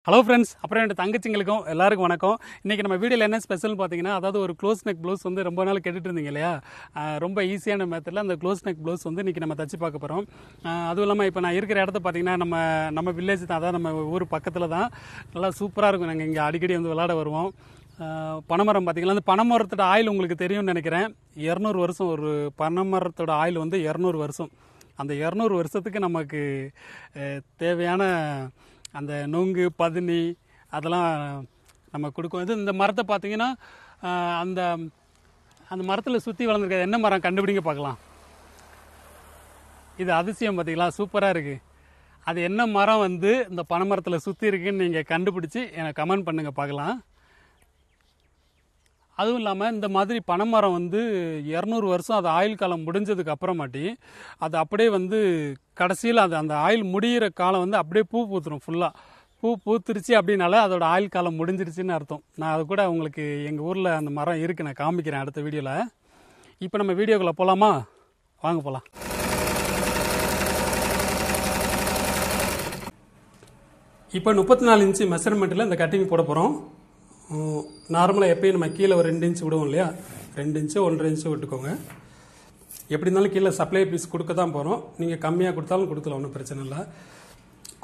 Hello friends, அப்புறம் என் தங்கச்சிங்களுக்கும் எல்லாருக்கும் வணக்கம். இன்றைக்கி நம்ம வீடியோவில் என்ன ஸ்பெஷல்னு பார்த்தீங்கன்னா, அதாவது ஒரு க்ளோஸ் நெக் ப்ளவுஸ் வந்து ரொம்ப நாள் கேட்டுட்டு இருந்தீங்க இல்லையா? ரொம்ப ஈஸியான மெத்தடில் அந்த க்ளோஸ் நெக் ப்ளவுஸ் வந்து இன்றைக்கி நம்ம தச்சு பார்க்க போகிறோம். அதுவும் இல்லாமல் இப்போ நான் இருக்கிற இடத்த பார்த்தீங்கன்னா நம்ம வில்லேஜ் தான், அதாவது நம்ம ஊர் பக்கத்தில் தான். நல்லா சூப்பராக இருக்கும். நாங்கள் இங்கே அடிக்கடி வந்து விளையாட வருவோம். பனைமரம் பார்த்தீங்களா, அந்த பனைமரத்தோட ஆயில் உங்களுக்கு தெரியும்னு நினைக்கிறேன். 200 வருஷம், ஒரு பனைமரத்தோட ஆயில் வந்து 200 வருஷம். அந்த 200 வருஷத்துக்கு நமக்கு தேவையான அந்த நொங்கு பதினி அதெல்லாம் நம்ம கொடுக்கும். இது இந்த மரத்தை பார்த்தீங்கன்னா, அந்த அந்த மரத்தில் சுற்றி வளர்ந்துருக்க என்ன மரம் கண்டுபிடிங்க பார்க்கலாம். இது அதிசயம் பார்த்தீங்களா, சூப்பராக இருக்குது. அது என்ன மரம் வந்து இந்த பனை மரத்தில் சுற்றி இருக்குன்னு நீங்கள் கண்டுபிடிச்சி எனக்கு கமெண்ட் பண்ணுங்கள் பார்க்கலாம். அதுவும் இல்லாமல் இந்த மாதிரி பனைமரம் வந்து 200 வருஷம் அது ஆயுள் காலம் முடிஞ்சதுக்கு அப்புறமாட்டி அது அப்படியே வந்து கடைசியில் அந்த ஆயுள் முடிகிற காலம் வந்து அப்படியே பூ பூத்துரும். ஃபுல்லாக பூ பூத்துருச்சு அப்படின்னால அதோட ஆயுள் காலம் முடிஞ்சிருச்சுன்னு அர்த்தம். நான் அது கூட உங்களுக்கு எங்கள் ஊரில் அந்த மரம் இருக்குது, நான் காமிக்கிறேன் அடுத்த வீடியோவில். இப்போ நம்ம வீடியோக்குள்ளே போகலாமா? வாங்க போகலாம். இப்போ 34 இன்ச்சு மெஷர்மெண்ட்டில் இந்த கட்டிங் போட போகிறோம். நார்மலாக எப்பயும் நம்ம கீழே ஒரு 2 இன்ச்சு விடுவோம் இல்லையா, 2 இன்ச்சு 1.5 இன்ச்சு விட்டுக்கோங்க. எப்படி இருந்தாலும் கீழே சப்ளை பீஸ் கொடுக்க தான் போகிறோம். நீங்கள் கம்மியாக கொடுத்தாலும் கொடுக்கலாம், ஒன்றும் பிரச்சனை இல்லை.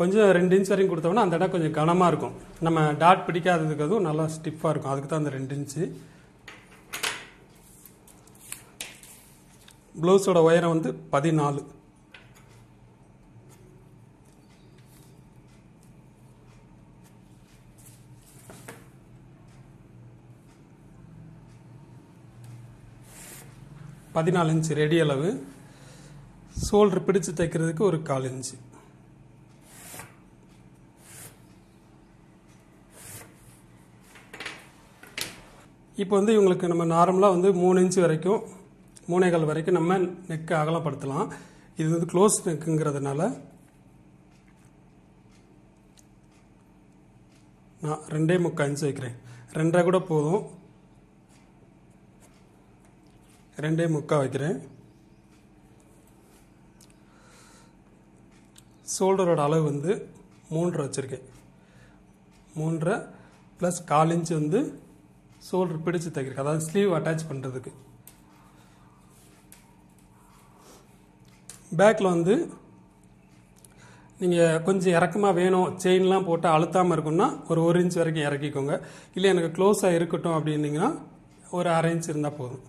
கொஞ்சம் 2 இன்ச் வரைக்கும் கொடுத்தோம்னா அந்த இடம் கொஞ்சம் கனமாக இருக்கும். நம்ம டாட் பிடிக்காததுக்கு அதுவும் நல்லா ஸ்டிஃபாக இருக்கும். அதுக்கு தான் அந்த 2 இன்ச்சு. ப்ளவுஸோட உயரம் வந்து 14. இன்ச்சு ரெடி அளவு. ஷோல்டர் பிடிச்சு தைக்கிறதுக்கு ஒரு 1/4 இன்ச்சு. இப்போ வந்து இவங்களுக்கு நம்ம நார்மலாக வந்து 3 இன்ச்சு வரைக்கும் 3.25 வரைக்கும் நம்ம நெக்கு அகலப்படுத்தலாம். இது வந்து க்ளோஸ் நெக்குங்கிறதுனால நான் 2.25 இன்ச்சு வைக்கிறேன். 2.5 கூட போதும். 2.25 வைக்கிறேன். ஷோல்டரோட அளவு வந்து 3.5 வச்சுருக்கேன். 3.5 ப்ளஸ் 1/4 இன்ச்சு வந்து ஷோல்டர் பிடிச்சு தைக்கிறேன், அதாவது ஸ்லீவ் அட்டாச் பண்ணுறதுக்கு. பேக்கில் வந்து நீங்கள் கொஞ்சம் இறக்கமாக வேணும், செயின்லாம் போட்டு அழுத்தாமல் இருக்குன்னா ஒரு 1 இன்ச் வரைக்கும் இறக்கிக்கோங்க. இல்லை எனக்கு க்ளோஸாக இருக்கட்டும் அப்படின்னீங்கன்னா ஒரு 1/2 இன்ச் இருந்தால் போதும்.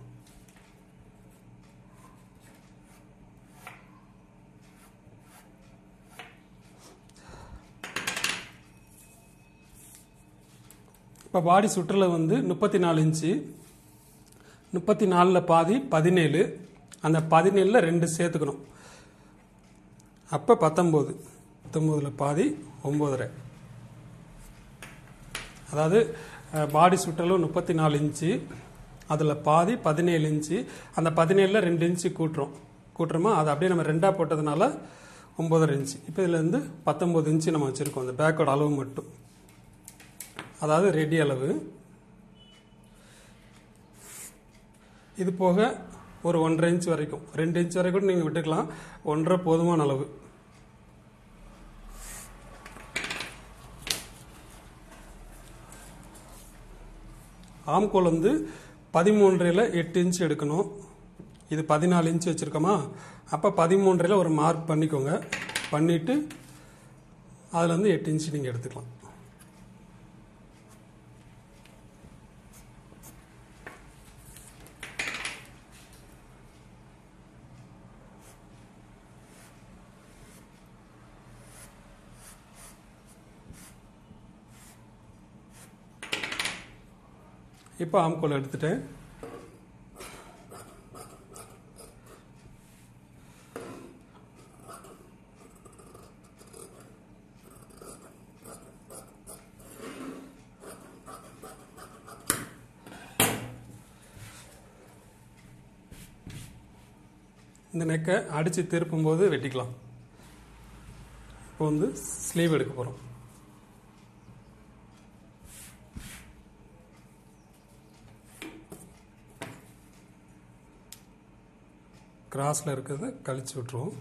இப்போ பாடி சுற்றளவு வந்து 34 இன்ச்சு. 34ல் பாதி 17. அந்த 17ல் 2 சேர்த்துக்கணும். அப்போ 19. 19ல் பாதி 9.5. அதாவது பாடி சுற்றளவு 34 இன்ச்சு, அதில் பாதி 17 இன்ச்சு. அந்த 17ல் 2 இன்ச்சு கூட்டுறோமா, அதை அப்படியே நம்ம 2ஆக போட்டதுனால 9.5 இன்ச்சு. இப்போ இதில் வந்து 19 இன்ச்சு நம்ம வச்சுருக்கோம், அந்த பேக்கோட அளவு மட்டும், அதாவது ரெடி அளவு. இது போக ஒரு 1.5 இன்ச் வரைக்கும், 2 இன்ச் வரைக்கும் நீங்கள் விட்டுக்கலாம். 1.5 போதுமான அளவு. ஆம்கோல் வந்து 13.5ல் 8 இன்ச் எடுக்கணும். இது 14 இன்ச் வச்சுருக்கோமா, அப்போ 13.5ல் ஒரு மார்க் பண்ணிக்கோங்க. பண்ணிவிட்டு அதில் வந்து 8 இன்ச் நீங்கள் எடுத்துக்கலாம். இப்போ ஆம்கோல் எடுத்துட்டேன். இந்த நெக்கை அடித்து திருப்பும் போது வெட்டிக்கலாம். இப்போ வந்து ஸ்லீவ் எடுக்க போகிறோம். கிராஸில் இருக்கிறத கழிச்சு விட்டுருவோம்.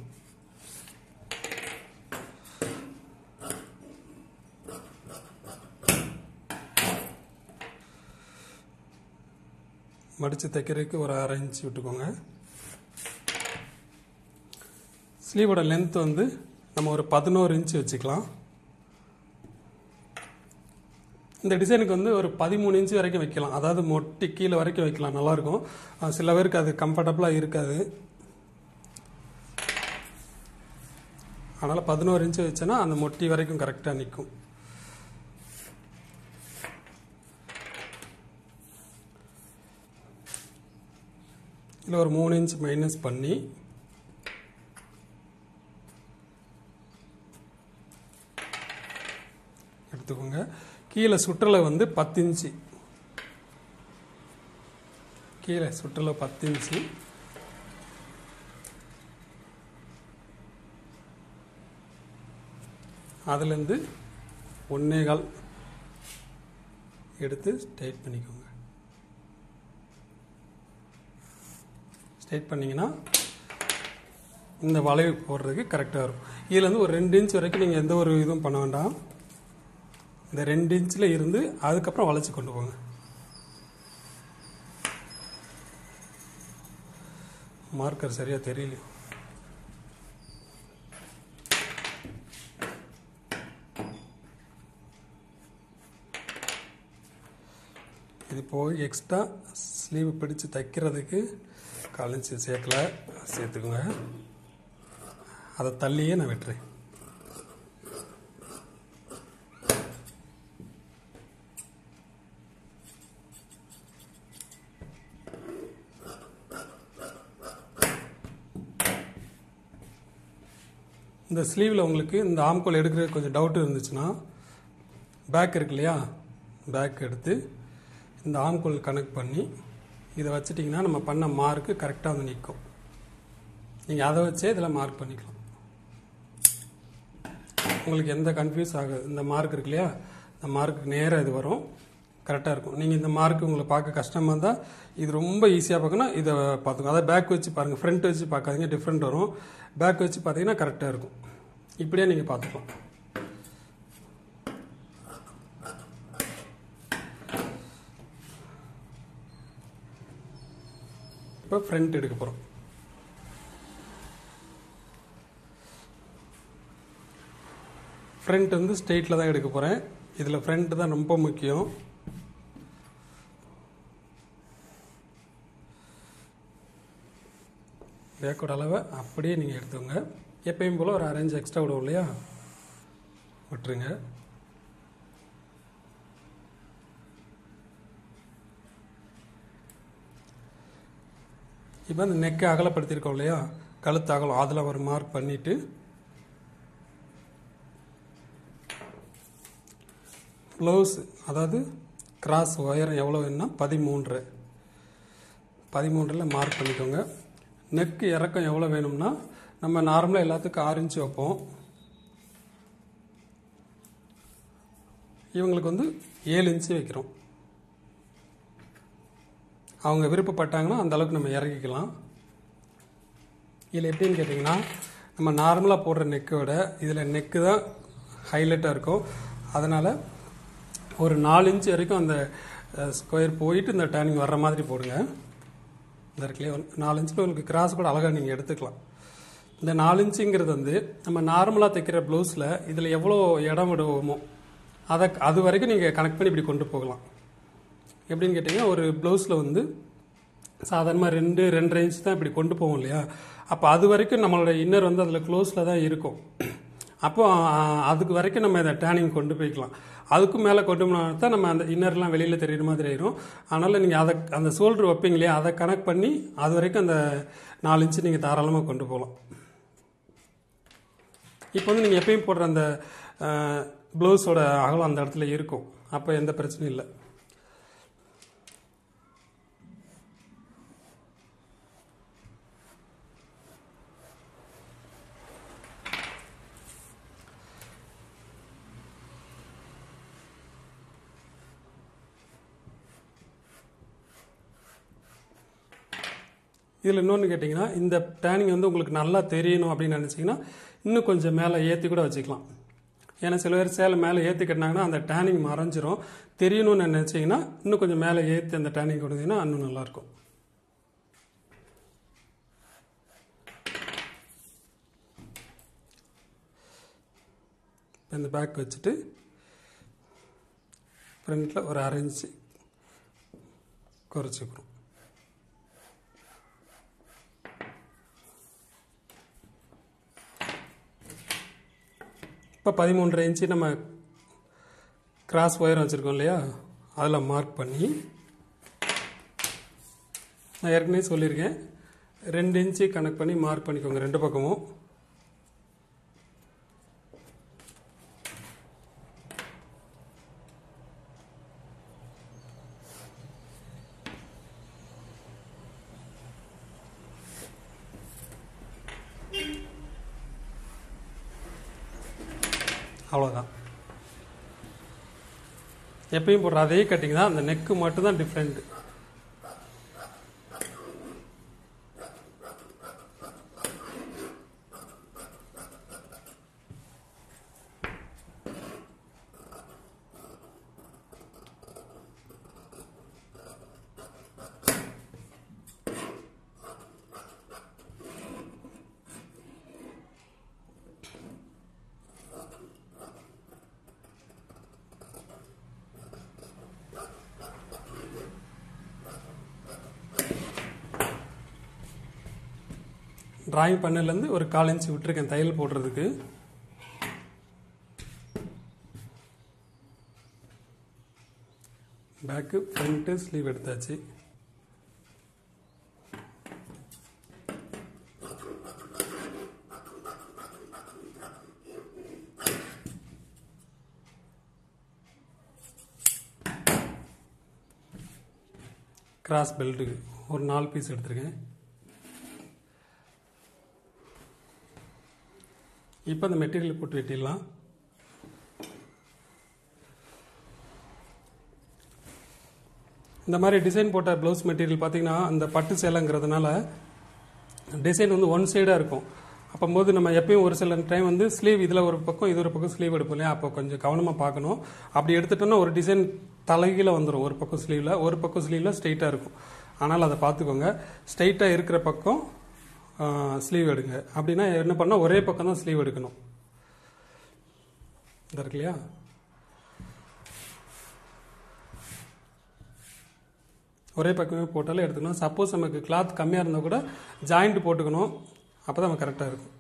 மடித்து தைக்கிறதுக்கு ஒரு 1/2 இன்ச் விட்டுக்கோங்க. ஸ்லீவோட லென்த் வந்து நம்ம ஒரு 11 இன்ச் வச்சுக்கலாம். இந்த டிசைனுக்கு வந்து ஒரு 13 இன்ச் வரைக்கும் வைக்கலாம். அதாவது மொட்டி கீழே வரைக்கும் வைக்கலாம், நல்லாயிருக்கும். சில பேருக்கு அது கம்ஃபர்டபுளாக இருக்காது. அதனால் 11 இன்ச் வச்சோன்னா அந்த மொட்டி வரைக்கும் கரெக்டாக நிற்கும். இதில் ஒரு 3 இன்ச் மைனஸ் பண்ணி எடுத்துக்கோங்க. கீழே சுற்றலை வந்து 10 இன்ச்சு, கீழே சுற்றலை 10 இன்ச்சு. அதுலேருந்து 1.25 எடுத்து ஸ்ட்ரைட் பண்ணிக்கோங்க. ஸ்ட்ரைட் பண்ணிங்கன்னா இந்த வளைவு போடுறதுக்கு கரெக்டாக இருக்கும். இதுலேருந்து ஒரு 2 இன்ச் வரைக்கும் நீங்கள் எந்த ஒரு இதுவும் பண்ண வேண்டாம். இந்த 2 இன்ச்சில் இருந்து அதுக்கப்புறம் வளைச்சி கொண்டு போங்க. மார்க்கர் சரியாக தெரியல. இது போய் எக்ஸ்ட்ரா ஸ்லீவ் பிடிச்சு தைக்கிறதுக்கு 1/4 இன்ச்சு சேர்த்துக்குங்க. அதை தள்ளியே நான் வெட்டுறேன். இந்த ஸ்லீவில் உங்களுக்கு இந்த ஆம்கோல் எடுக்கிறது கொஞ்சம் டவுட் இருந்துச்சுன்னா, பேக் இருக்கு இல்லையா, பேக் எடுத்து இந்த ஆம்கோல் கனெக்ட் பண்ணி இதை வச்சிட்டிங்கன்னா நம்ம பண்ண மார்க்கு கரெக்டாக வந்து நிற்கும். நீங்கள் அதை வச்சே இதில் மார்க் பண்ணிக்கலாம். உங்களுக்கு எந்த கன்ஃபியூஸ் ஆகாது. இந்த மார்க் இருக்கு இல்லையா, இந்த மார்க்குக்கு நேராக இது வரும், கரெக்டாக இருக்கும். நீங்கள் இந்த மார்க்கு உங்களுக்கு பார்க்க கஷ்டமாக இருந்தால் இது ரொம்ப ஈஸியாக பார்க்கணும். இதை பார்த்துக்கோங்க. அதை பேக் வச்சு பாருங்கள், ஃப்ரண்ட் வச்சு பார்க்காதீங்க, டிஃப்ரெண்ட் வரும். பேக் வச்சு பார்த்தீங்கன்னா கரெக்டாக இருக்கும். இப்படியே நீங்கள் பார்த்துக்கலாம். இப்போ ஃப்ரண்ட் எடுக்க போகிறோம். ஃப்ரண்ட் வந்து ஸ்ட்ரெயிட்டில் தான் எடுக்க போகிறேன். இதில் ஃப்ரண்ட் தான் ரொம்ப முக்கியம். பேக்கோட அளவை அப்படியே நீங்கள் எடுத்துக்கோங்க. எப்பயும் போல் ஒரு 1/2 இன்ச் எக்ஸ்ட்ரா விடுவோம் இல்லையா, விட்டுருங்க. இப்போ இந்த நெக்கை அகலப்படுத்தியிருக்கோம் இல்லையா, கழுத்து அகலம், அதில் ஒரு மார்க் பண்ணிவிட்டு ப்ளவுஸ், அதாவது கிராஸ் உயரம் எவ்வளோ வேணும்னா 13 மார்க் பண்ணிக்கோங்க. நெக்கு இறக்கம் எவ்வளோ வேணும்னா, நம்ம நார்மலாக எல்லாத்துக்கும் 6 இன்ச் வைப்போம். இவங்களுக்கு வந்து 7 இன்ச்சு வைக்கிறோம். அவங்க விருப்பப்பட்டாங்கன்னா அந்த அளவுக்கு நம்ம இறக்கிக்கலாம். இதில் எப்படின்னு கேட்டிங்கன்னா, நம்ம நார்மலாக போடுற நெக்கை விட இதில் நெக்கு தான் ஹைலைட்டாக இருக்கும். அதனால் ஒரு 4 இன்ச் வரைக்கும் அந்த ஸ்கொயர் போயிட்டு இந்த டேர்னிங் வர்ற மாதிரி போடுங்க. இந்த இருக்குல்லையே 4 இன்ச்சில் உங்களுக்கு கிராஸ் கூட அழகாக நீங்கள் எடுத்துக்கலாம். இந்த 4 இன்ச்சுங்கிறது வந்து நம்ம நார்மலாக தைக்கிற ப்ளவுஸில் இதில் எவ்வளோ இடம் விடுவோமோ அது வரைக்கும் நீங்கள் கனெக்ட் பண்ணி இப்படி கொண்டு போகலாம். எப்படின்னு கேட்டிங்கன்னா, ஒரு ப்ளவுஸில் வந்து சாதாரணமாக 2-2.5 இன்ச் தான் இப்படி கொண்டு போவோம் இல்லையா, அப்போ அது வரைக்கும் நம்மளோட இன்னர் வந்து அதில் க்ளோஸில் தான் இருக்கும். அப்போ அதுக்கு வரைக்கும் நம்ம இதை டேர்னிங் கொண்டு போய்க்கலாம். அதுக்கும் மேலே கொண்டு போனால் தான் நம்ம அந்த இன்னர்லாம் வெளியில் தெரியுற மாதிரி ஆயிரும். அதனால் நீங்கள் அதை அந்த ஷோல்டர் வைப்பீங்க இல்லையா, அதை கனெக்ட் பண்ணி அது வரைக்கும் அந்த 4 இன்ச்சு நீங்கள் தாராளமாக கொண்டு போகலாம். இப்போ வந்து நீங்கள் எப்பயும் போடுற அந்த ப்ளவுஸோட அகலம் அந்த இடத்துல இருக்கும். அப்போ எந்த பிரச்சனையும் இல்லை. இதில் இன்னொன்று கேட்டிங்கன்னா, இந்த டேர்னிங் வந்து உங்களுக்கு நல்லா தெரியணும் அப்படின்னு நினச்சிங்கன்னா இன்னும் கொஞ்சம் மேலே ஏற்றி கூட வச்சுக்கலாம். ஏன்னா சில பேர் சேலை மேலே ஏற்றி கட்டினாங்கன்னா அந்த டேனிங் மறைஞ்சிரும். தெரியணும்னு நினச்சிங்கன்னா இன்னும் கொஞ்சம் மேலே ஏற்றி அந்த டேனிங் கொடுத்தீங்கன்னா இன்னும் நல்லாயிருக்கும். இந்த பேக் வச்சுட்டு ஃப்ரண்ட்டில் ஒரு 1/2 இன்ச்சு குறைச்சிக்கிறோம். இப்போ 13.5 இன்ச்சு நம்ம கிராஸ் ஒயர் வச்சுருக்கோம் இல்லையா, அதில் மார்க் பண்ணி நான் ஏற்கனவே சொல்லியிருக்கேன் 2 இன்ச்சு கனெக்ட் பண்ணி மார்க் பண்ணிக்கோங்க 2 பக்கமும். அவ்வளோதான். எப்பயும் போடுற அதே கட்டிங் தான், அந்த நெக்கு மட்டும்தான் டிஃப்ரெண்ட். டிராயிங் பண்ணலேருந்து ஒரு 1/4 இன்ச்சு விட்டுருக்கேன் தையல் போடுறதுக்கு. பேக்கு ஃப்ரண்ட்டு ஸ்லீவ் எடுத்தாச்சு. கிராஸ் பெல்ட்டுக்கு ஒரு 4 பீஸ் எடுத்திருக்கேன். இப்போ அந்த மெட்டீரியல் போட்டு வெட்டிடலாம். இந்த மாதிரி டிசைன் போட்ட ப்ளவுஸ் மெட்டீரியல் பார்த்தீங்கன்னா அந்த பட்டு சேலைங்கிறதுனால டிசைன் வந்து ஒன் சைடாக இருக்கும். அப்போது நம்ம எப்பயும் ஒரு சில டைம் வந்து ஸ்லீவ் இதில் ஒரு பக்கம் இது ஒரு பக்கம் ஸ்லீவ் எடுப்போம் இல்லையா, அப்போ கொஞ்சம் கவனமாக பார்க்கணும். அப்படி எடுத்துட்டோன்னா ஒரு டிசைன் தலைகீழ வந்துடும். ஒரு பக்கம் ஸ்லீவில் ஸ்ட்ரெயிட்டாக இருக்கும். ஆனால் அதை பார்த்துக்கோங்க. ஸ்ட்ரெயிட்டாக இருக்கிற பக்கம் ஸ்லீவ் எடுங்க. அப்படின்னா என்ன பண்ணால் ஒரே பக்கம் தான் ஸ்லீவ் எடுக்கணும். இந்த இருக்கு இல்லையா, ஒரே பக்கமே போட்டாலே எடுத்துக்கணும். சப்போஸ் நமக்கு கிளாத் கம்மியாக இருந்தால் கூட ஜாயிண்ட் போட்டுக்கணும். அப்போ தான் நம்ம கரெக்டாக இருக்கும்.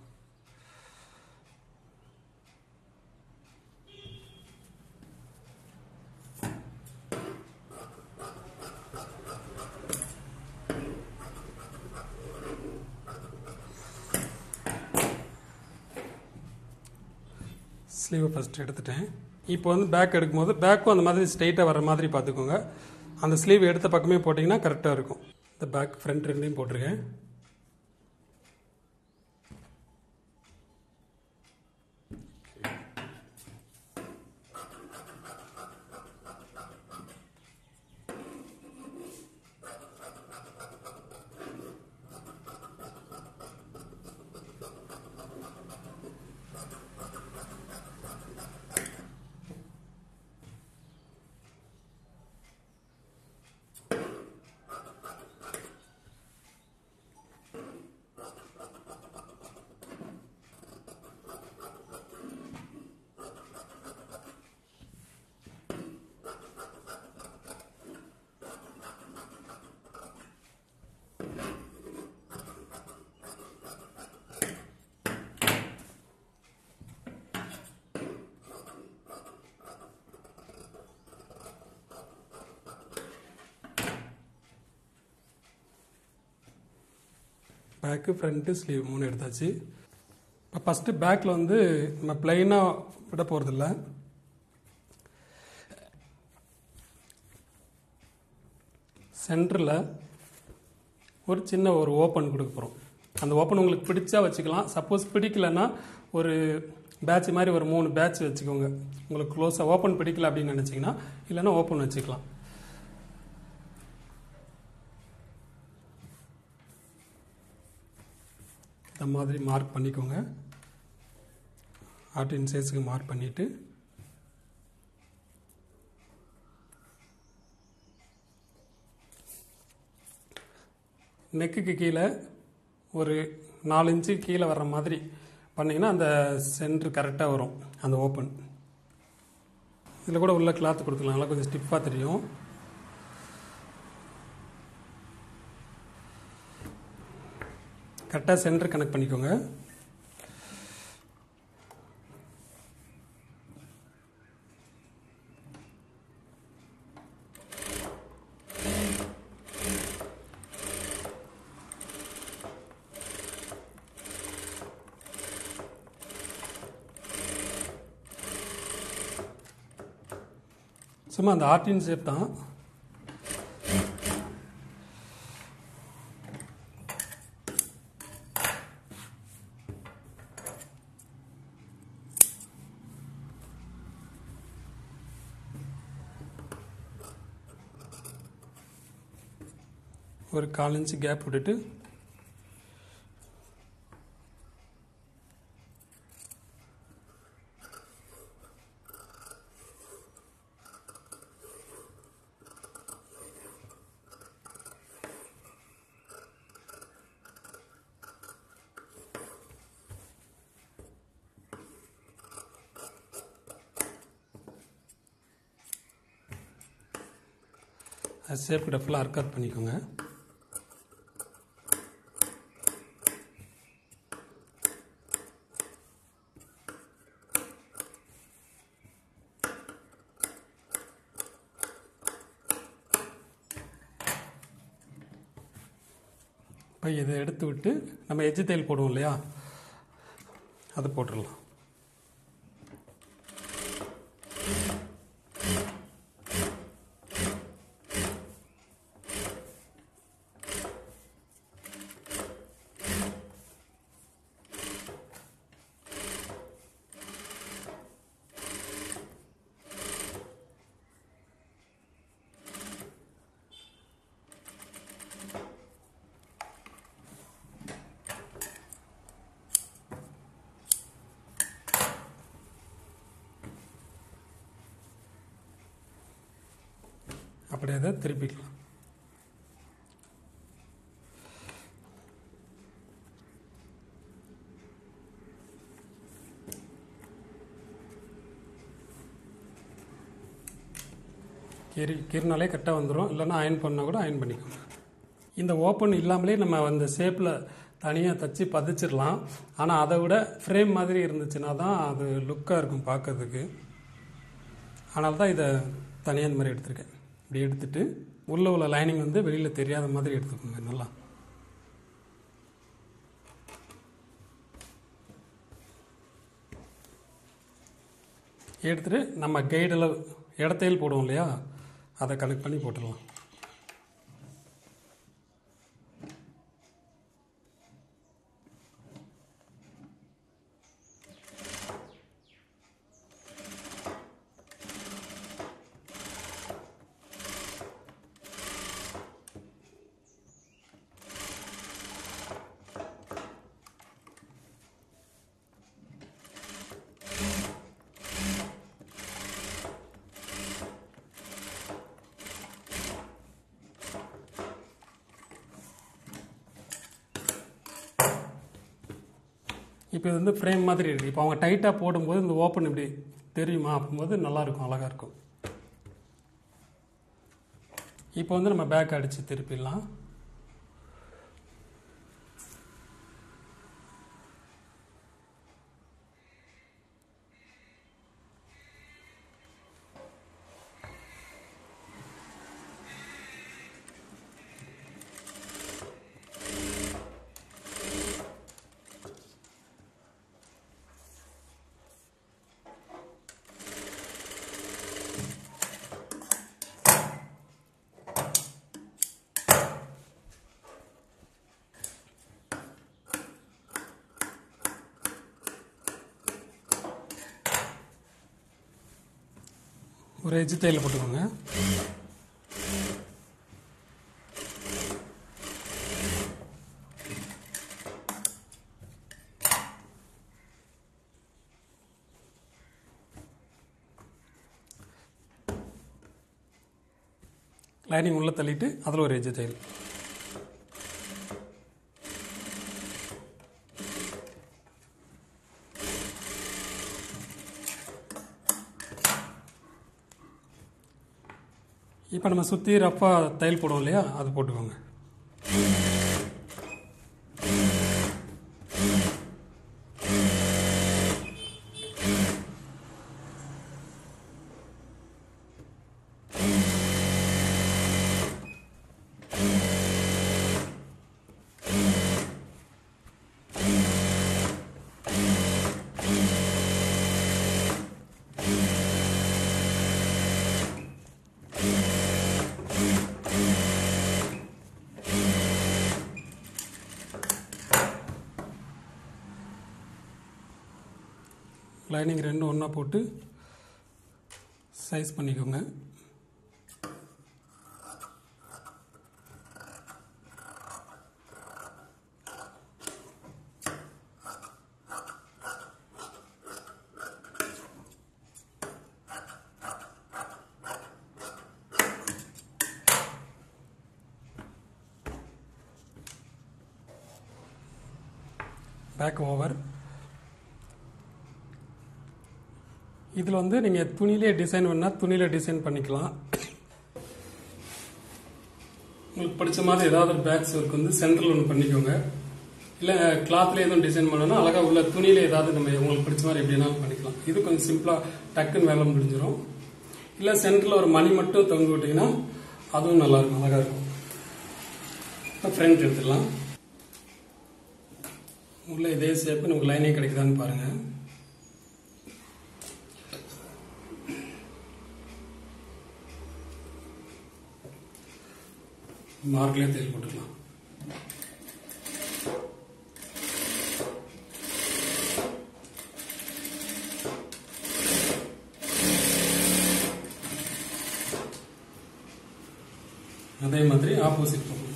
ஸ்லீவை ஃபஸ்ட்டு எடுத்துட்டேன். இப்போ வந்து பேக் எடுக்கும்போது பேக்கும் அந்த மாதிரி ஸ்ட்ரெயிட்டாக வர மாதிரி பார்த்துக்கோங்க. அந்த ஸ்லீவ் எடுத்த பக்கமே போட்டிங்கன்னா கரெக்டாக இருக்கும். இந்த பேக் ஃப்ரண்ட் ரெண்டையும் போட்டிருக்கேன். பேக்கு ஃப்ரண்ட்டு ஸ்லீவ் 3 எடுத்தாச்சு. இப்போ ஃபஸ்ட்டு பேக்கில் வந்து நம்ம பிளைனாக விட போகிறதில்ல. சென்டரில் ஒரு சின்ன ஒரு ஓப்பன் கொடுக்க போகிறோம். அந்த ஓப்பன் உங்களுக்கு பிடிச்சா வச்சுக்கலாம். சப்போஸ் பிடிக்கலன்னா ஒரு பேட்ச் மாதிரி ஒரு 3 பேட்ச் வச்சுக்கோங்க. உங்களுக்கு க்ளோஸாக ஓப்பன் பிடிக்கல அப்படின்னு நினச்சிங்கன்னா இல்லைன்னா ஓப்பன் வச்சுக்கலாம். இந்த மாதிரி மார்க் பண்ணிக்கோங்க. ஆர்டின் சைஸுக்கு மார்க் பண்ணிவிட்டு நெக்குக்கு கீழே ஒரு 4 இன்ச்சு கீழே வர்ற மாதிரி பண்ணிங்கன்னா அந்த சென்டர் கரெக்டாக வரும் அந்த ஓப்பன். இதில் கூட உள்ள கிளாத் கொடுத்துக்கலாம், நல்லா கொஞ்சம் ஸ்டிஃபாக தெரியும். கரெக்டாக சென்டர் கனெக்ட் பண்ணிக்கோங்க. சும்மா அந்த ஆர்டின் ஷேப் தான். ஒரு 1/4 இன்ச்சு கேப் விட்டுட்டு ஷேப் கிட்ட ஃபுல்லாக அர்க்கட் பண்ணிக்கோங்க. இப்போ இதை எடுத்து விட்டு நம்ம எஜ்ஜு தையல் போடுவோம் இல்லையா, அதை போட்டுடலாம். அப்படியே அதை திருப்பிக்கலாம். கீறினாலே கரெக்டாக வந்துடும், இல்லைன்னா அயன் பண்ணால் கூட அயன் பண்ணிக்கோங்க. இந்த ஓப்பன் இல்லாமலே நம்ம அந்த ஷேப்பில் தனியாக தச்சு பதிச்சிடலாம். ஆனால் அதை விட ஃப்ரேம் மாதிரி இருந்துச்சுன்னா தான் அது லுக்காக இருக்கும் பார்க்கறதுக்கு. அதனால தான் இதை தனியாக இந்த மாதிரி எடுத்திருக்கேன். இப்படி எடுத்துட்டு உள்ள லைனிங் வந்து வெளியில் தெரியாத மாதிரி எடுத்துக்கோங்க. நல்லா எடுத்துட்டு நம்ம கைடில் இடத்தையில் போடுவோம் இல்லையா, அதை கனெக்ட் பண்ணி போட்டுடலாம். இப்போ இது வந்து ஃப்ரேம் மாதிரி இருக்குது. இப்போ அவங்க டைட்டாக போடும்போது இந்த ஓப்பன் இப்படி தெரியுமா, அப்போது நல்லாயிருக்கும், அழகாக இருக்கும். இப்போ வந்து நம்ம பேக் அடித்து திருப்பிடலாம். ஒரு எஜ்ஜு தையல் போட்டுக்கோங்க. லைனிங் உள்ளே தள்ளிட்டு அதில் ஒரு எட்ஜ் தையல். இப்போ நம்ம சுற்றி ரஃப்பாக தையல் போடுவோம் இல்லையா, அது போட்டுக்கோங்க. லைனிங் ரெண்டும் ஒன்றா போட்டு சைஸ் பண்ணிக்கோங்க. Pack over. இதில் வந்து நீங்கள் துணியிலே டிசைன் பண்ணால் துணியில டிசைன் பண்ணிக்கலாம். உங்களுக்கு பிடிச்ச மாதிரி ஏதாவது ஒரு பேக்ஸ் ஒர்க் வந்து சென்டரில் ஒன்று பண்ணிக்கோங்க. இல்லை கிளாத்ல எதுவும் டிசைன் பண்ணோன்னா அழகாக உள்ள துணியில ஏதாவது நம்ம உங்களுக்கு பிடிச்ச மாதிரி எப்படினாலும் பண்ணிக்கலாம். இது கொஞ்சம் சிம்பிளாக டக்குன்னு வேலை முடிஞ்சிடும். இல்லை சென்டரில் ஒரு மணி மட்டும் தொங்க விட்டிங்கன்னா அதுவும் நல்லாயிருக்கும், அழகாக இருக்கும். இப்போ ஃப்ரண்ட் எடுத்துடலாம். உள்ள இதே ஷேப்பு நமக்கு லைனிங் கிடைக்குதான்னு பாருங்கள். மார்க்லேயே தையல் போட்டுக்கலாம். அதே மாதிரி ஆப்போசிட் போகணும்.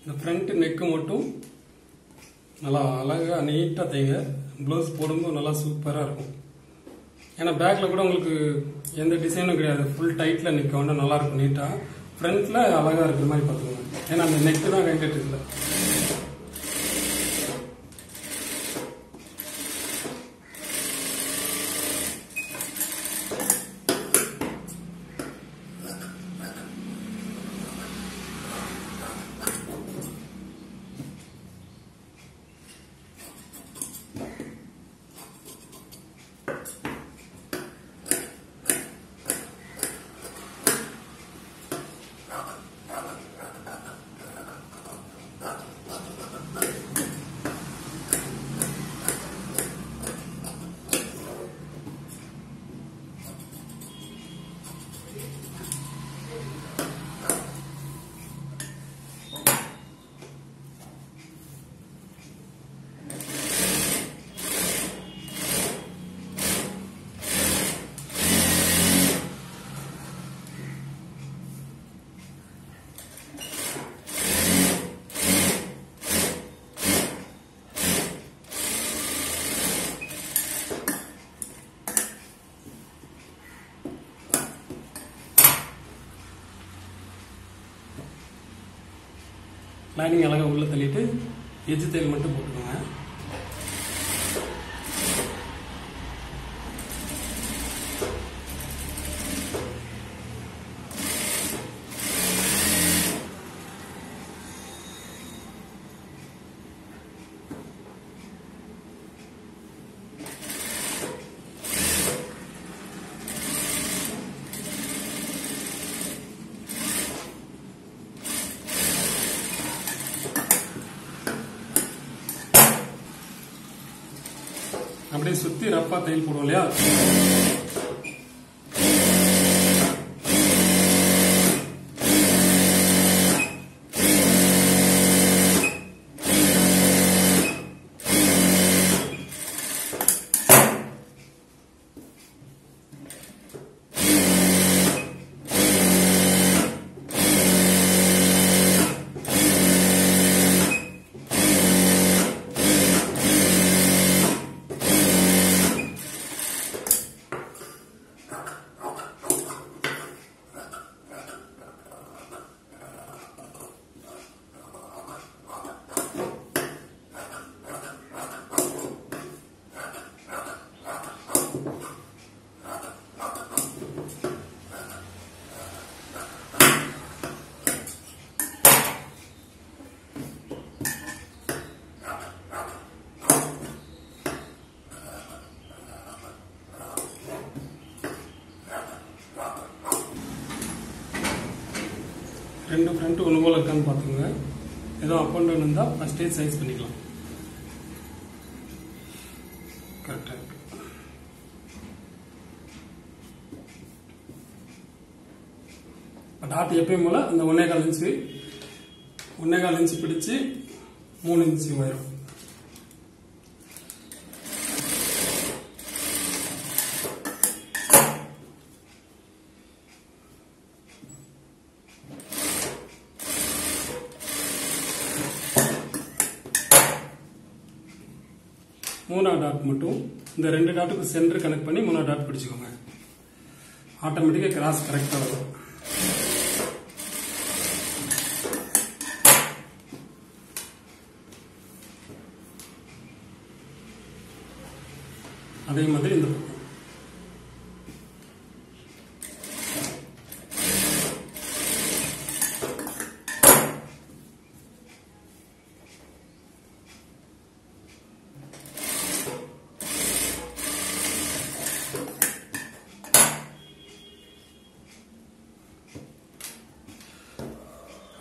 இந்த ஃப்ரண்ட் நெக்கு மட்டும் நல்லா அழகாக நீட்டாக தைங்க. ப்ளவுஸ் போடும்போது நல்லா சூப்பராக இருக்கும். ஏன்னா பேக்கில் கூட உங்களுக்கு எந்த டிசைனும் கிடையாது, ஃபுல் டைட்டில் நிற்க நல்லா இருக்கும். நீட்டாக ஃப்ரண்ட்டில் அழகாக இருக்கிற மாதிரி பார்த்துக்கோங்க. ஏன்னா அந்த நெக்கு தான் ஹைலைட் இல்லை. லைனிங் அழகாக உள்ளே தள்ளிட்டு எஜ்ஜு தையல் மட்டும் போட்டுக்கோங்க. அப்படியே சுத்தி ரப்பா தையல் போடுவோம் இல்லையா, ஜாயிண்ட் ஒன்று போல் இருக்கான்னு பார்த்துக்கோங்க. ஏதோ அப் அண்ட் டவுன் இருந்தால் ஃபஸ்ட்டே சைஸ் பண்ணிக்கலாம். கரெக்டாக இருக்கு. டாட் எப்பயும் போல் அந்த 1.25 இன்ச்சு பிடிச்சி 3 இன்ச்சு உயரம். மூணாவது டாட் மட்டும் இந்த 2 டாட்டுக்கு சென்டர் கனெக்ட் பண்ணி 3வது டாட் பிடிச்சுக்கோங்க. ஆட்டோமேட்டிக்காக கிராஸ் கரெக்டாக வரும். அதே மாதிரி இந்த பக்கம்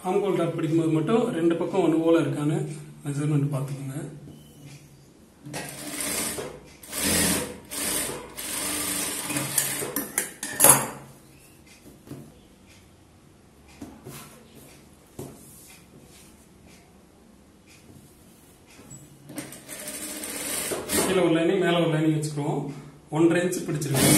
ஆம்கோல் டாட் பிடிக்கும்போது மட்டும் 2 பக்கம் ஒன்று போல இருக்கான்னு மெஷர்மெண்ட் பார்த்துக்கோங்க. கீழே ஒரு லைனிங் மேலே ஒரு லைனிங் வச்சுக்கிறோம். 1.5 இன்ச்சு பிடிச்சிருக்கோம்.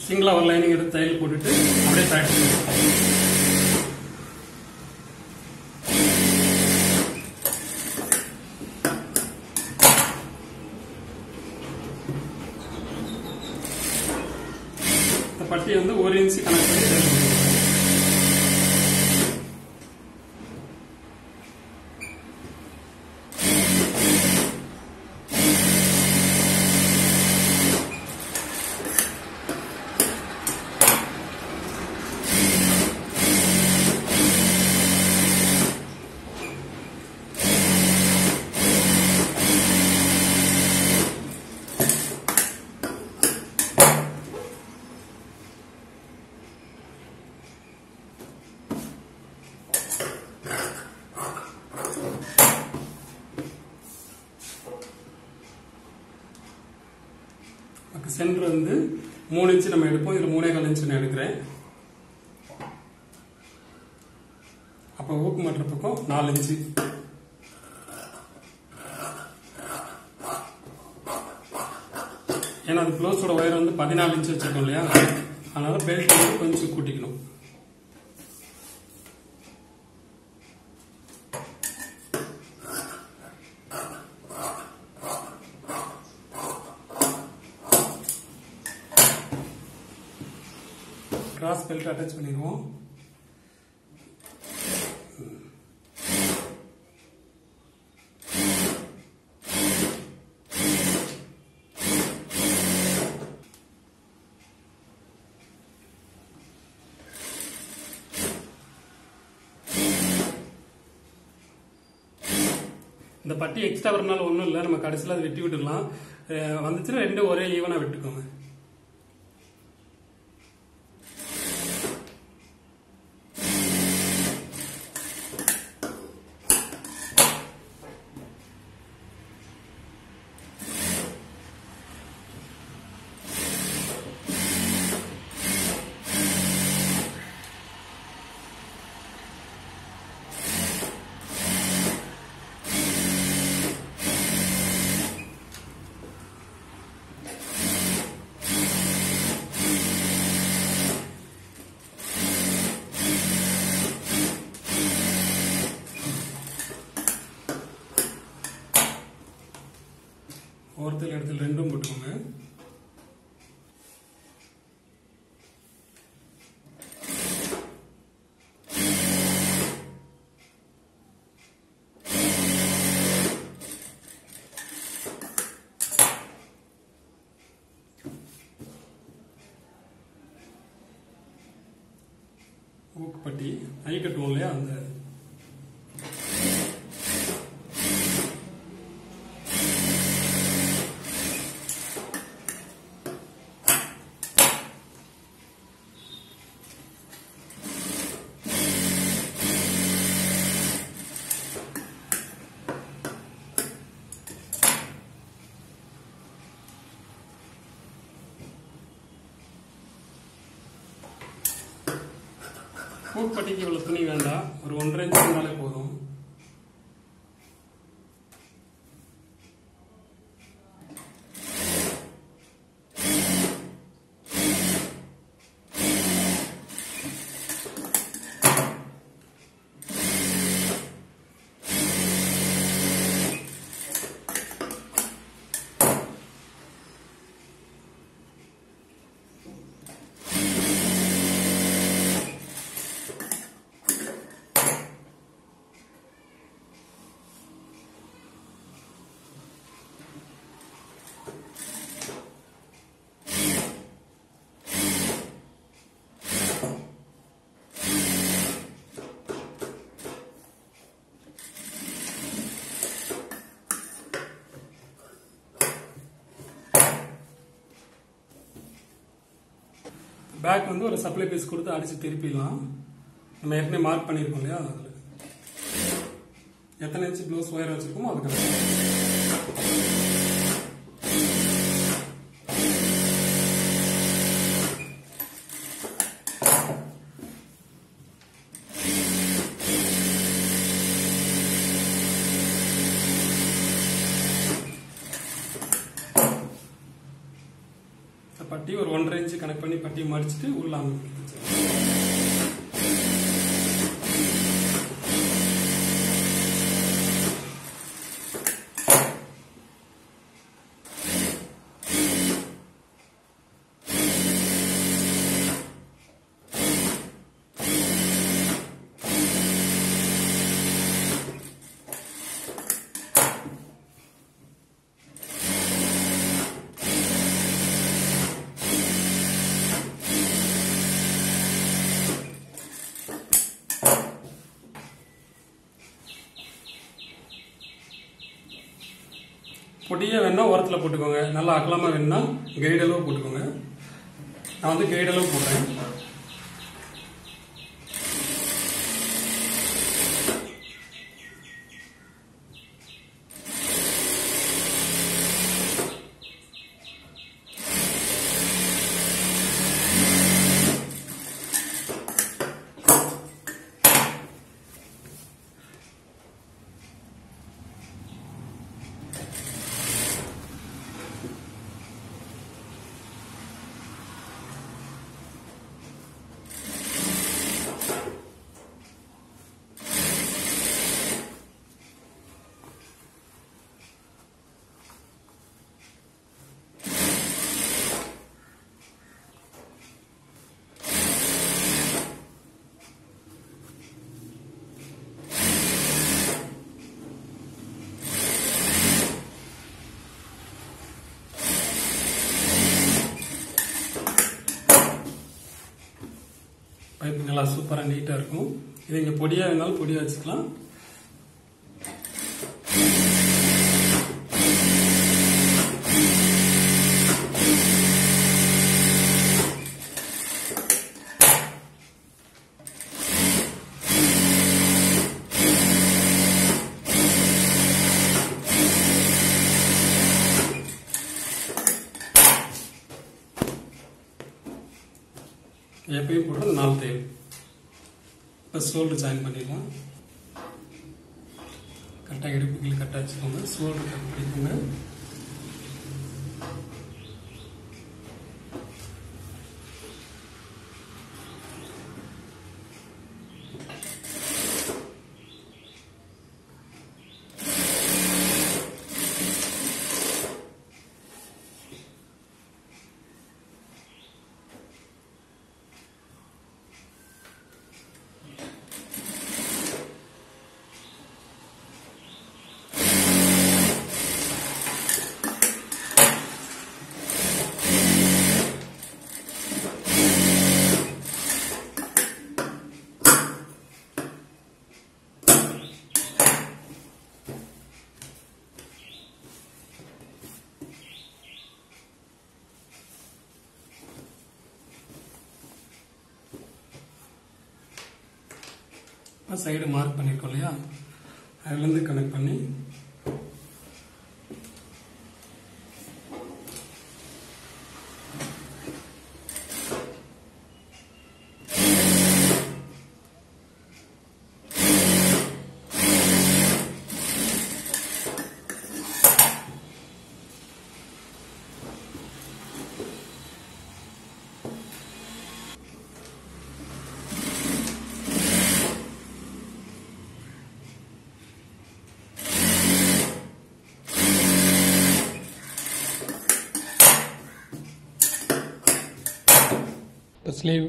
சிங்கிளா ஒரு லைனிங் எடுத்து தையல் போட்டுட்டு அப்படியே ப்ராக்டிஸ் இந்த பட்டியை வந்து 1 இன்ச்சு கனெக்ட் பண்ணி சென்டர் வந்து 3 இன்ச்சு நம்ம எடுப்போம். இதுல 3.25 இன்ச்சு நான் எடுக்கிறேன். அப்ப ஊக்கு மற்ற பக்கம் 4 இன்ச்சு. ஏன்னா அது ப்ளவுஸோட ஒயர் வந்து 14 இன்ச்சு வச்சிருக்கோம் இல்லையா, அதனால பெல்ட் வந்து கொஞ்சம் கூட்டிக்கணும். கிராஸ் பெல்ட் அட்டாச் பண்ணிடுவோம். இந்த பட்டி எக்ஸ்ட்ரா வரனால ஒன்றும் இல்லை, நம்ம கடைசியில் அதை வெட்டி விட்டுக்கலாம். வந்துச்சுன்னா 2 ஒரே ஈவனாக வெட்டுக்கோங்க. ஓரத்தில் இடத்துல 2 போட்டுக்கோங்க. ஊக்குப்பட்டி ஐ கட்டுவோம் இல்லையா அந்த பூப்பட்டிக்கு இவ்வளவு துணி வேண்டாம், ஒரு 1.5 இன்ச் இருந்தாலே போதும். பேக் வந்து ஒரு சப்ளை பீஸ் கொடுத்து அடிச்சு திருப்பிடலாம். நம்ம ஏற்கனவே மார்க் பண்ணியிருக்கோம் இல்லையா, அதில் எத்தனை இன்ச்சு ப்ளவுஸ் ஒயர் வச்சிருக்கோமோ அதுக்கு பட்டி ஒரு 1.5 இன்ச்சு கனெக்ட் பண்ணி பட்டி மடிச்சுட்டு உள்ள பொடியா வேணா ஓரத்தில் போட்டுக்கோங்க, நல்லா அகலமா வேணும்னா கைடு அளவு போட்டுக்கோங்க. நான் வந்து கைடு அளவு போடுறேன். பைப்பு நல்லா சூப்பராக நீட்டாக இருக்கும். இது இங்கே பொடியாக வேணாலும் பொடியாக வச்சுக்கலாம். எப்பயும் போட்டு 4 தையல். இப்போ ஷோல்டர் ஜாயின் பண்ணிடலாம். கரெக்டாக இடுப்புகளை கரெக்டாக வச்சுக்கோங்க. ஷோல்டர் கட் பண்ணிக்கோங்க. சைடு மார்க் பண்ணியிருக்கோம் இல்லையா, அதுலேருந்து கனெக்ட் பண்ணி இப்போ ஸ்லீவ்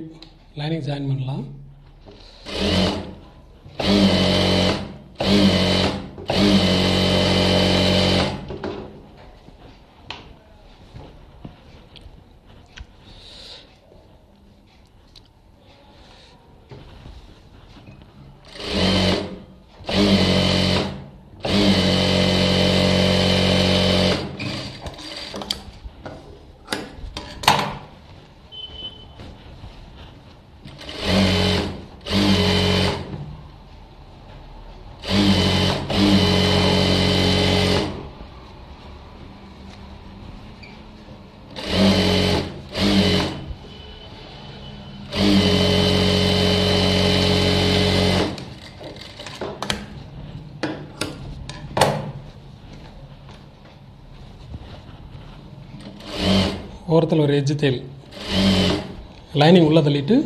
லைனிங் ஜாயின் பண்ணலாம். ஓரத்தில் ஒரு எட்ஜ் தேல் லைனிங் உள்ளே தள்ளிட்டு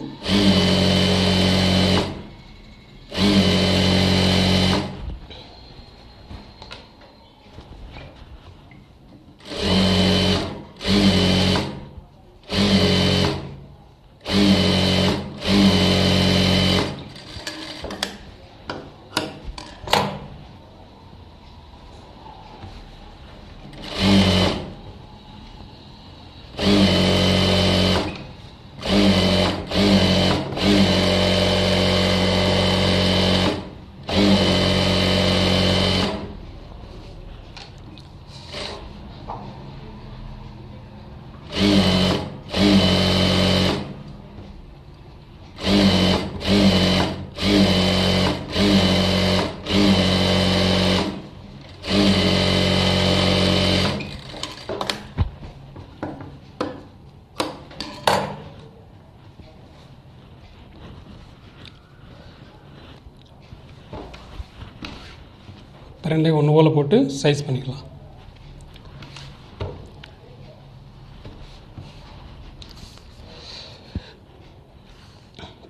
ரெண்டையும் ஒன்று போல் போட்டு சைஸ் பண்ணிக்கலாம்.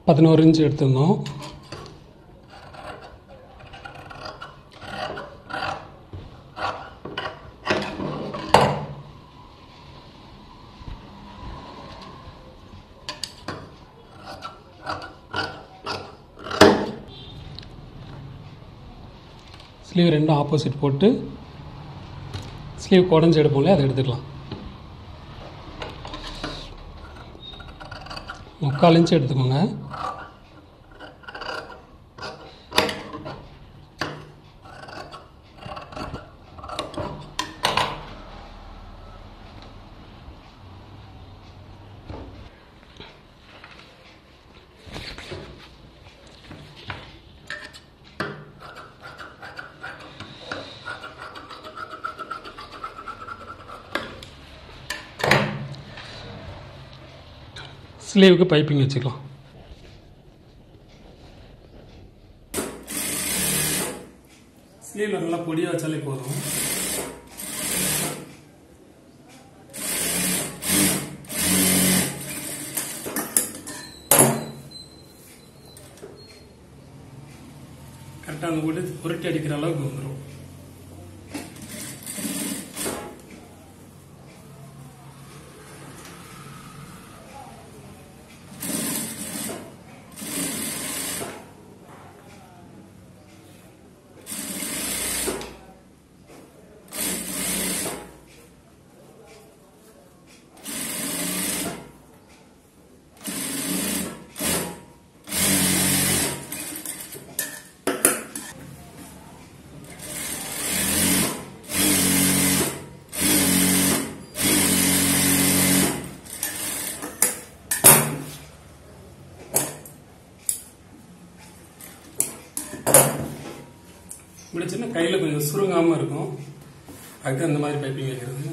பதினோரு இன்ச்சு எடுத்திருந்தோம். ஸ்லீவ் ரெண்டும் ஆப்போசிட் போட்டு ஸ்லீவ் குடஞ்சி எடுப்போம்ல, அதை எடுத்துக்கலாம். 3/4 இன்ச்சு எடுத்துக்கோங்க. ஸ்லீவுக்கு பைப்பிங் வச்சுக்கலாம். ஸ்லீவில் நல்லா பொடியாக வச்சாலே போதும். கரெக்டாக அந்த போட்டு புரட்டி அடிக்கிற அளவுக்கு வந்துடும். முடிச்சுன்னா கையில் கொஞ்சம் சுருங்காமல் இருக்கும். அதுக்கு அந்த மாதிரி பைப்பிங் வைக்கிறது.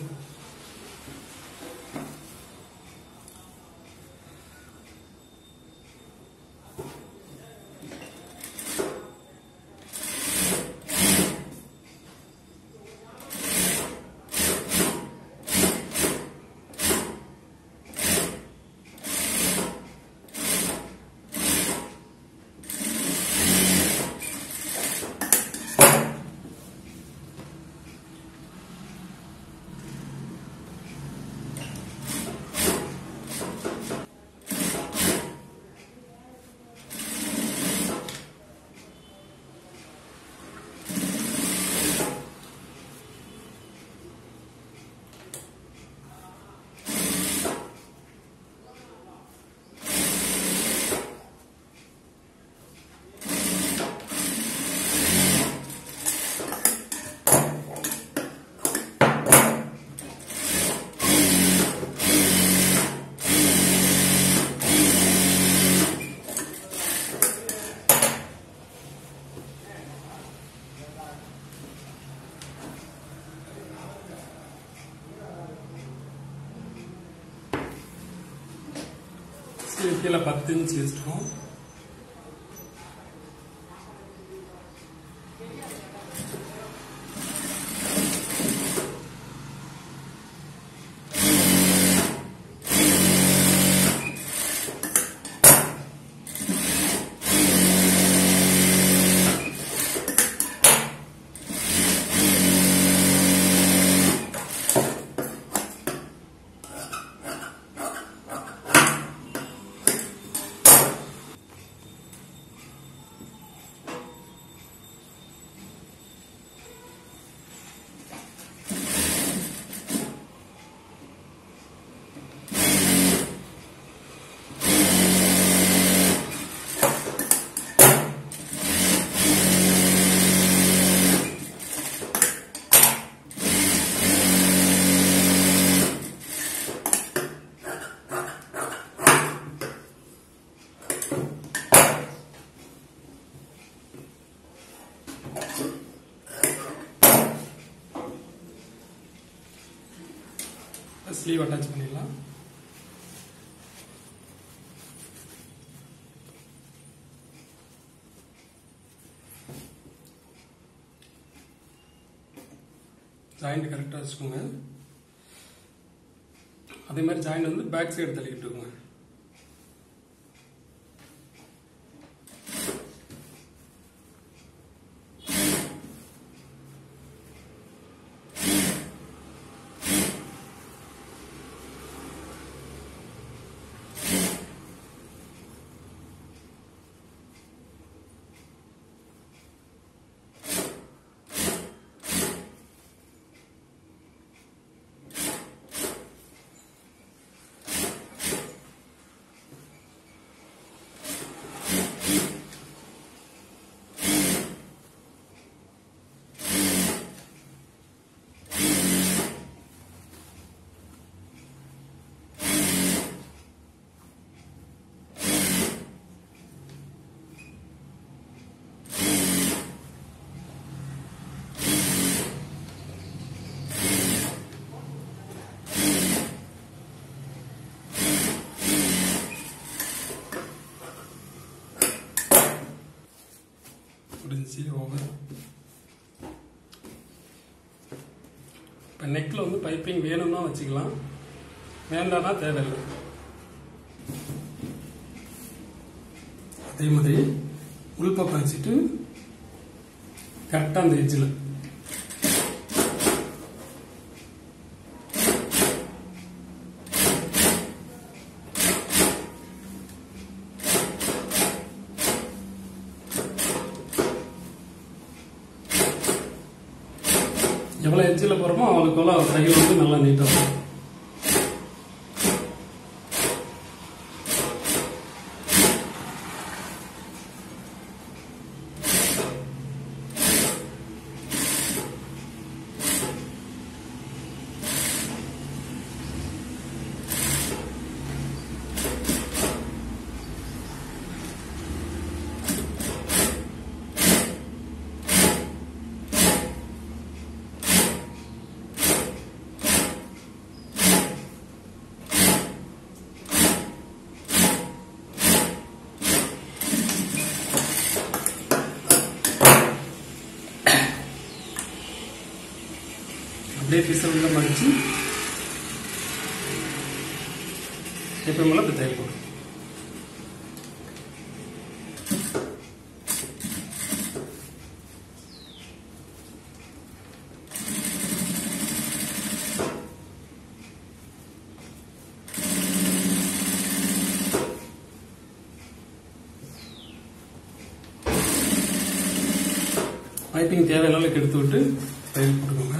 கீழே 10 இன்ச் வச்சிருக்கோம். ஸ்லீவ் அட்டாச் பண்ணிடலாம். ஜாயிண்ட் கரெக்டாக வச்சுக்கோங்க. அதே மாதிரி ஜாயிண்ட் வந்து பேக் சைடு தள்ளிக்கிட்டு இருக்கோங்க. முடிஞ்சு ஓவர். இப்போ நெக்கில் வந்து பைப்பிங் வேணும்னா வச்சுக்கலாம், வேண்டாம்னா தேவையில்லை. அதே மாதிரி உள்பக்கம் வச்சுட்டு கரெக்டாக அந்த எட்ஜில் எவ்வளோ எட்ஜில் போகிறோமோ அவளுக்கு தையல் வந்து நல்லா நீட்டாக இருக்கும். அப்படியே பீஸை உள்ள மடித்து எப்போ மேலே இப்படி தையல் போடும். பைப்பிங் தேவையான அளவுக்கு எடுத்து விட்டு தையல் போட்டுக்கோங்க.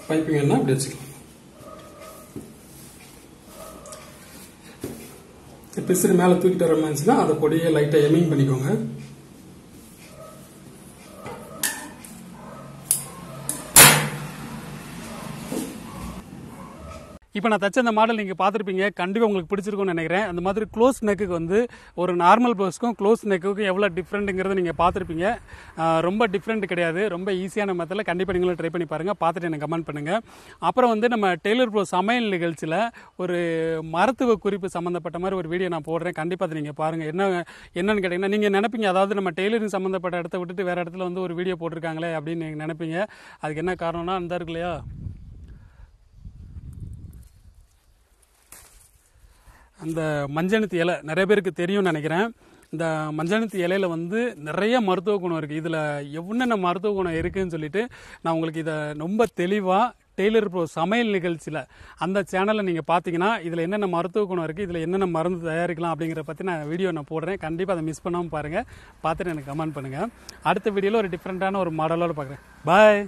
பைப்பிங் என்ன அப்படி வச்சுக்கலாம். பிசுறு மேலே தூக்கிட்டு வர மாதிரிச்சுன்னா அதை பொடியை லைட்டாக எமிங் பண்ணிக்கோங்க. இப்போ நான் தச்ச அந்த மாடல் நீங்கள் பார்த்துருப்பீங்க, கண்டிப்பாக உங்களுக்கு பிடிச்சிருக்கும்னு நினைக்கிறேன். அந்த மாதிரி க்ளோஸ் நெக்குக்கு வந்து ஒரு நார்மல் ப்ளவுஸ்க்கும் க்ளோஸ் நெக்குக்கும் எவ்வளோ டிஃப்ரெண்ட்டுங்கிறத நீங்கள் பார்த்துருப்பீங்க. ரொம்ப டிஃப்ரெண்ட் கிடையாது, ரொம்ப ஈஸியான மெத்தடில் கண்டிப்பாக நீங்களும் ட்ரை பண்ணி பாருங்கள். பார்த்துட்டு எனக்கு கமெண்ட் பண்ணுங்கள். அப்புறம் வந்து நம்ம டெய்லர் ப்ளவுஸ் சமையல் நிகழ்ச்சியில் ஒரு மருத்துவ குறிப்பு சம்மந்தப்பட்ட மாதிரி ஒரு வீடியோ நான் போடுறேன். கண்டிப்பாக அதை நீங்கள் பாருங்கள். என்னன்னு கேட்டிங்கன்னா, நீங்கள் நினைப்பீங்க, அதாவது நம்ம டெய்லரிங் சம்மந்தப்பட்ட இடத்த விட்டுட்டு வேறு இடத்துல வந்து ஒரு வீடியோ போட்டிருக்காங்களே அப்படின்னு நீங்கள் நினைப்பீங்க. அதுக்கு என்ன காரணம்னா, அந்த இருக்கு இல்லையா, அந்த மஞ்சனத்தி இலை நிறைய பேருக்கு தெரியும்னு நினைக்கிறேன். இந்த மஞ்சனத்தி இலையில் வந்து நிறைய மருத்துவ குணம் இருக்குது. இதில் என்னென்ன மருத்துவ குணம் இருக்குதுன்னு சொல்லிட்டு நான் உங்களுக்கு இதை ரொம்ப தெளிவாக டெய்லர் ப்ளவுஸ் சமையல் நிகழ்ச்சியில் அந்த சேனலில் நீங்கள் பார்த்தீங்கன்னா இதில் என்னென்ன மருத்துவ குணம் இருக்குது, இதில் என்னென்ன மருந்து தயாரிக்கலாம் அப்படிங்கிறத பற்றி நான் வீடியோ நான் போடுறேன். கண்டிப்பாக அதை மிஸ் பண்ணாமல் பாருங்கள். பார்த்துட்டு எனக்கு கமெண்ட் பண்ணுங்கள். அடுத்த வீடியோவில் ஒரு டிஃப்ரெண்ட்டான ஒரு மாடலோடு பார்க்குறேன். பாய்.